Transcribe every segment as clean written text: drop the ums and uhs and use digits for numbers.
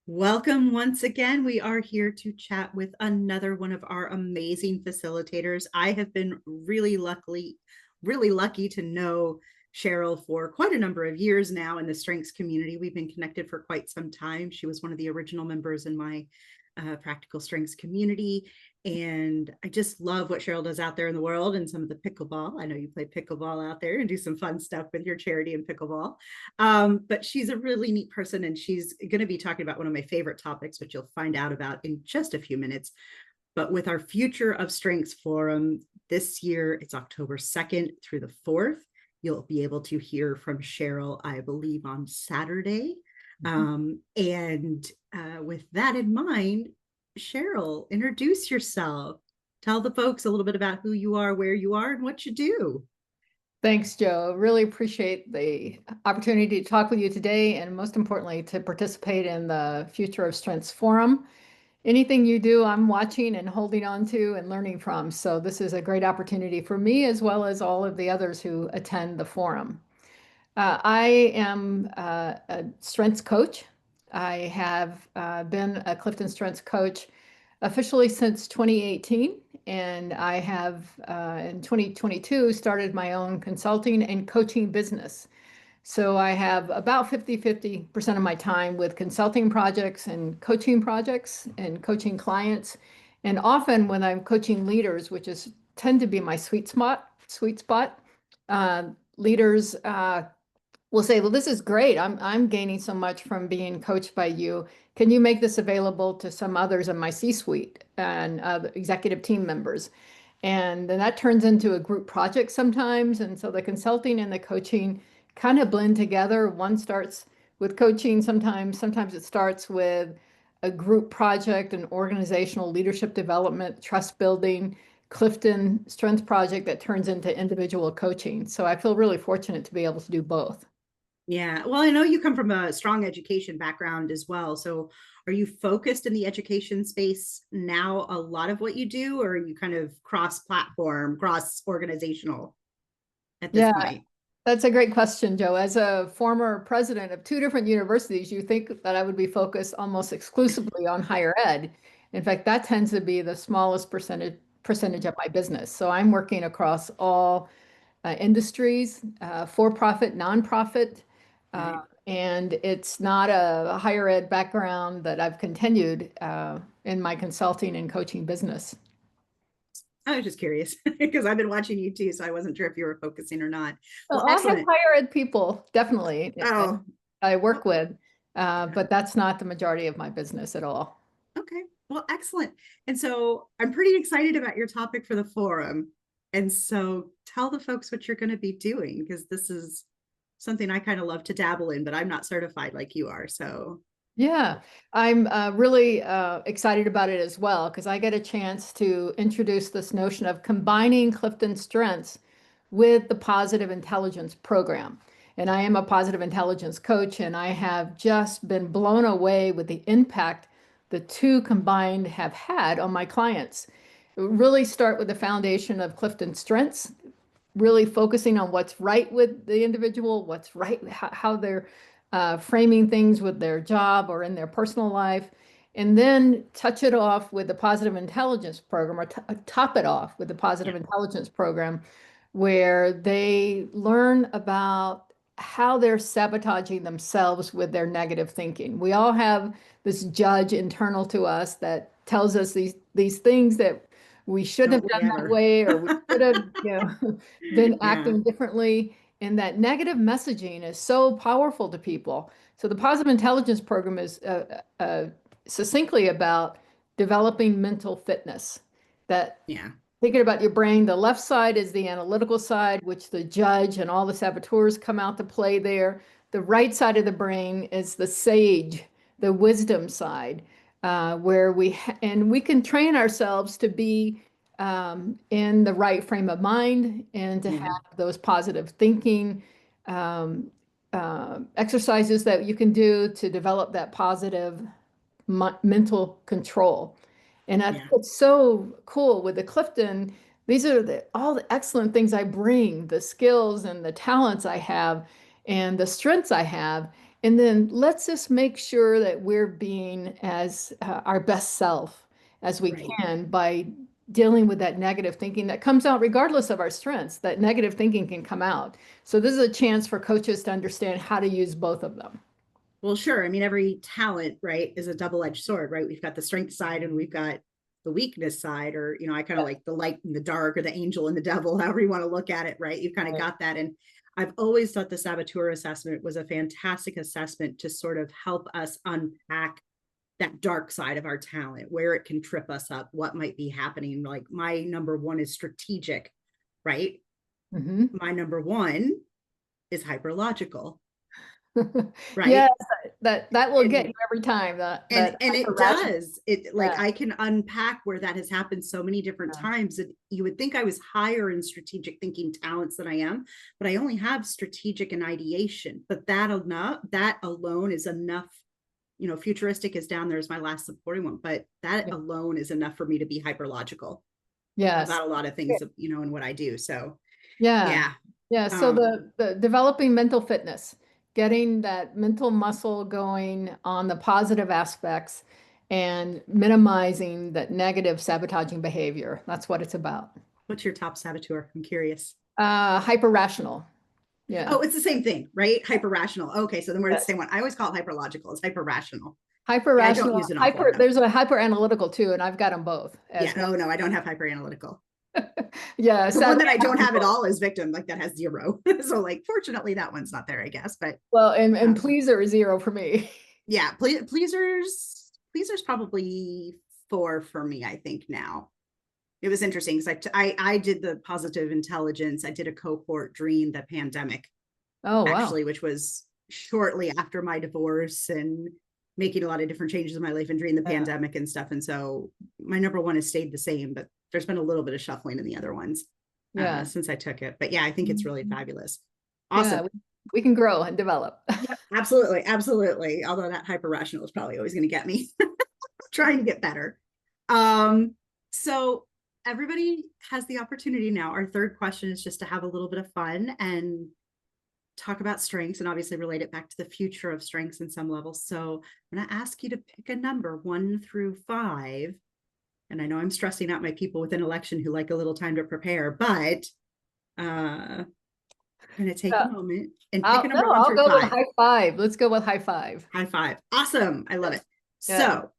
Welcome once again. We are here to chat with another one of our amazing facilitators. I have been really lucky to know Cheryl for quite a number of years now in the strengths community. We've been connected for quite some time. She was one of the original members in my practical strengths community. And I just love what Cheryl does out there in the world and some of the pickleball. I know you play pickleball out there and do some fun stuff with your charity and pickleball. But she's a really neat person, and she's going to be talking about one of my favorite topics, which you'll find out about in just a few minutes. But with our Future of Strengths Forum this year, it's October 2nd through the 4th. You'll be able to hear from Cheryl, I believe, on Saturday. And with that in mind, Cheryl, introduce yourself. Tell the folks a little bit about who you are, where you are, and what you do. Thanks, Joe. Really appreciate the opportunity to talk with you today, and most importantly, to participate in the Future of Strengths Forum. Anything you do, I'm watching and holding on to and learning from. So this is a great opportunity for me as well as all of the others who attend the forum. I am a strengths coach. I have been a Clifton Strengths Coach officially since 2018, and I have in 2022 started my own consulting and coaching business. So I have about 50% of my time with consulting projects and coaching clients. And often when I'm coaching leaders, which is tend to be my sweet spot, leaders will say, well, this is great. I'm gaining so much from being coached by you. Can you make this available to some others in my C-suite and executive team members? And then that turns into a group project sometimes. And so the consulting and the coaching kind of blend together. One starts with coaching sometimes it starts with a group project, an organizational leadership development, trust building, Clifton Strength project that turns into individual coaching. So I feel really fortunate to be able to do both. Yeah. Well, I know you come from a strong education background as well. So are you focused in the education space now, a lot of what you do, or are you kind of cross-platform, cross-organizational at this Yeah, point? that's a great question, Joe. As a former president of two different universities, you think that I would be focused almost exclusively on higher ed. In fact, that tends to be the smallest percentage of my business. So I'm working across all industries, for-profit, nonprofit, uh, Right. and it's not a higher ed background that I've continued in my consulting and coaching business. I was just curious because I've been watching you too, so I wasn't sure if you were focusing or not. So Well, I have excellent. higher ed people, definitely, Oh, I work well, with, yeah. but that's not the majority of my business at all. Okay. Well, excellent. And so I'm pretty excited about your topic for the forum. And so tell the folks what you're going to be doing, because this is something I kind of love to dabble in, but I'm not certified like you are. So, Yeah, I'm really excited about it as well because I get a chance to introduce this notion of combining Clifton strengths with the positive intelligence program. And I am a positive intelligence coach, and I have just been blown away with the impact the two combined have had on my clients. Really start with the foundation of Clifton strengths, really focusing on what's right with the individual, what's right, how they're framing things with their job or in their personal life, and then touch it off with the positive intelligence program or top it off with the yeah. positive intelligence program where they learn about how they're sabotaging themselves with their negative thinking. We all have this judge internal to us that tells us these things that we shouldn't Don't have we done that ever? way, or we should have, been Yeah. acting differently. And that negative messaging is so powerful to people. So the positive intelligence program is succinctly about developing mental fitness. That Yeah. thinking about your brain, the left side is the analytical side, which the judge and all the saboteurs come out to play there. The right side of the brain is the sage, the wisdom side, where we can train ourselves to be in the right frame of mind and to Yeah. have those positive thinking um, exercises that you can do to develop that positive mental control. And I think Yeah. it's so cool with the Clifton. These are all the excellent things I bring, the skills and the talents I have and the strengths I have. And then let's just make sure that we're being as our best self as we Right. can by dealing with that negative thinking that comes out regardless of our strengths. That negative thinking can come out. So this is a chance for coaches to understand how to use both of them. Well, sure. I mean, every talent, right, is a double-edged sword, right? We've got the strength side and we've got the weakness side, or, I kind of Yeah. like the light and the dark, or the angel and the devil, however you want to look at it, right? You've kind of Right. got that. And I've always thought the saboteur assessment was a fantastic assessment to sort of help us unpack that dark side of our talent, where it can trip us up, what might be happening. Like my number one is strategic, right? Mhm. My number one is hyperlogical, Yes, right? that will get And you every time. That and it hyper rational. does it, like Yeah. I can unpack where that has happened so many different Yeah. times that you would think I was higher in strategic thinking talents than I am, but I only have strategic and ideation. But that alone is enough. Futuristic is down there as my last supporting one, but that Yeah. alone is enough for me to be hyper logical Yes. about a lot of things, and what I do. So Yeah. yeah. Yeah. So um the developing mental fitness, getting that mental muscle going on the positive aspects and minimizing that negative sabotaging behavior. That's what it's about. what's your top saboteur? I'm curious. Hyper rational. Yeah. Oh, it's the same thing, right? Hyper rational. Okay, so then we're the Yes. same one. I always call it hyper logical. It's hyper rational. Hyper Yeah, I don't rational, use an awful lot of. there's a hyper analytical too, and I've got them both Yeah, as well. oh no, I don't have hyper analytical. Yeah. The one Sadly, that I I have don't them have at both. all is victim, like that has zero. So like fortunately that one's not there, I guess. But Well, and um pleaser is zero for me. yeah, pleasers probably four for me, I think now. It was interesting because I did the positive intelligence. I did a cohort during the pandemic, Oh, wow. actually, which was shortly after my divorce and making a lot of different changes in my life and during the Yeah. pandemic and stuff. And so my number one has stayed the same, but there's been a little bit of shuffling in the other ones Yeah. since I took it. But yeah, I think it's really fabulous. Yeah. Awesome. We can grow and develop. Yep, absolutely. Absolutely. Although that hyper rational is probably always going to get me trying to get better. So everybody has the opportunity now. Our third question is just to have a little bit of fun and talk about strengths, and obviously relate it back to the future of strengths in some levels. So I'm going to ask you to pick a number 1 through 5. And I know I'm stressing out my people with an election who like a little time to prepare, but I'm going to take a Yeah. moment and pick a number one I'll through go with five. high five. Let's go with high five. High five. Awesome. I love it. Yeah. So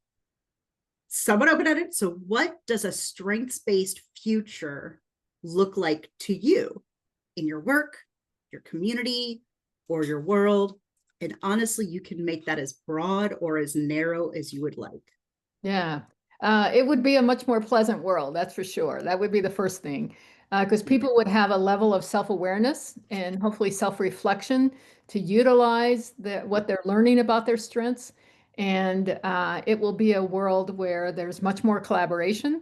someone open at it. So what does a strengths-based future look like to you in your work, your community, or your world? And honestly, you can make that as broad or as narrow as you would like. Yeah. It would be a much more pleasant world, that's for sure. That would be the first thing. Because people would have a level of self-awareness and hopefully self-reflection to utilize what they're learning about their strengths. And it will be a world where there's much more collaboration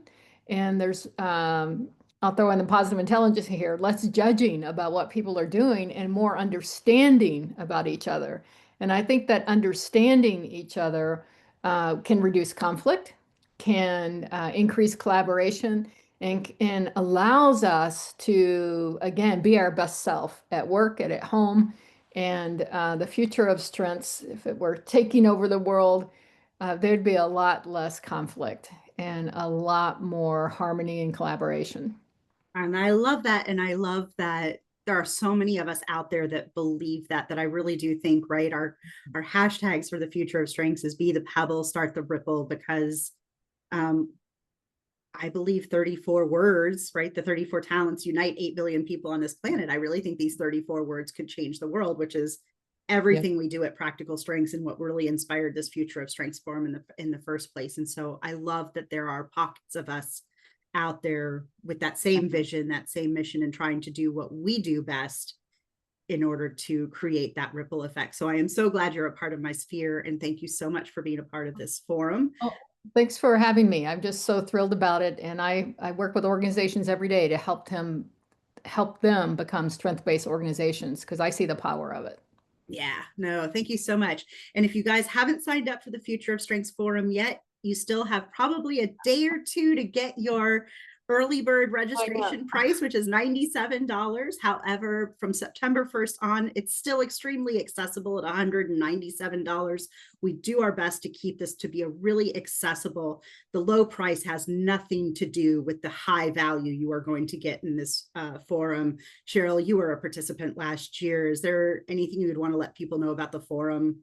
and I'll throw in the positive intelligence here, less judging about what people are doing and more understanding about each other. And I think that understanding each other can reduce conflict, can increase collaboration, and allows us to, again, be our best self at work and at home. And the future of strengths, if it were taking over the world, there'd be a lot less conflict and a lot more harmony and collaboration. And I love that. And I love that there are so many of us out there that believe that I really do think, right? Our hashtags for the future of strengths is be the pebble, start the ripple, because um, I believe 34 words, right? The 34 talents unite 8 billion people on this planet. I really think these 34 words could change the world, which is Yeah. everything we do at Practical Strengths and what really inspired this Future of Strengths Forum in the first place. And so I love that there are pockets of us out there with that same vision, that same mission, and trying to do what we do best in order to create that ripple effect. So I am so glad you're a part of my sphere, and thank you so much for being a part of this forum. Oh, thanks for having me. I'm just so thrilled about it. And I work with organizations every day to help them become strength-based organizations because I see the power of it. Yeah, no, thank you so much. And if you guys haven't signed up for the Future of Strengths Forum yet, you still have probably a day or two to get your early bird I know. registration price, which is $97. However, from September 1st on, it's still extremely accessible at $197. We do our best to keep this to be a really accessible. The low price has nothing to do with the high value you are going to get in this forum. Cheryl, you were a participant last year. Is there anything you would want to let people know about the forum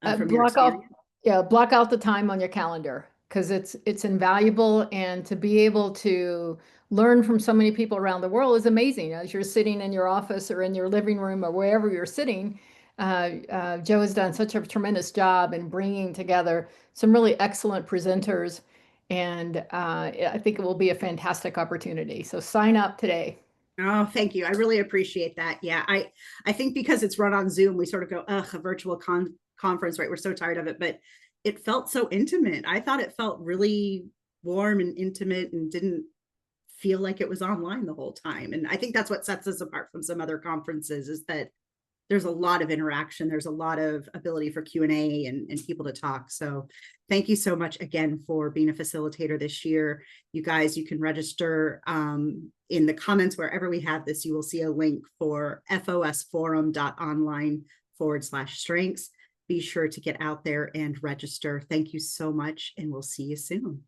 from your Block off, experience? yeah, block out the time on your calendar because it's invaluable, and to be able to learn from so many people around the world is amazing. As you're sitting in your office or in your living room or wherever you're sitting, Joe has done such a tremendous job in bringing together some really excellent presenters, and I think it will be a fantastic opportunity. So sign up today. Oh, thank you. I really appreciate that. Yeah, I think because it's run on Zoom, we sort of go, ugh, a virtual conference, right? We're so tired of it, but it felt so intimate. I thought it felt really warm and intimate and didn't feel like it was online the whole time. And I think that's what sets us apart from some other conferences is that there's a lot of interaction. There's a lot of ability for Q&A and people to talk. So thank you so much again for being a facilitator this year. You guys, you can register in the comments wherever we have this. You will see a link for fosforum.online/strengths. Be sure to get out there and register. Thank you so much, and we'll see you soon.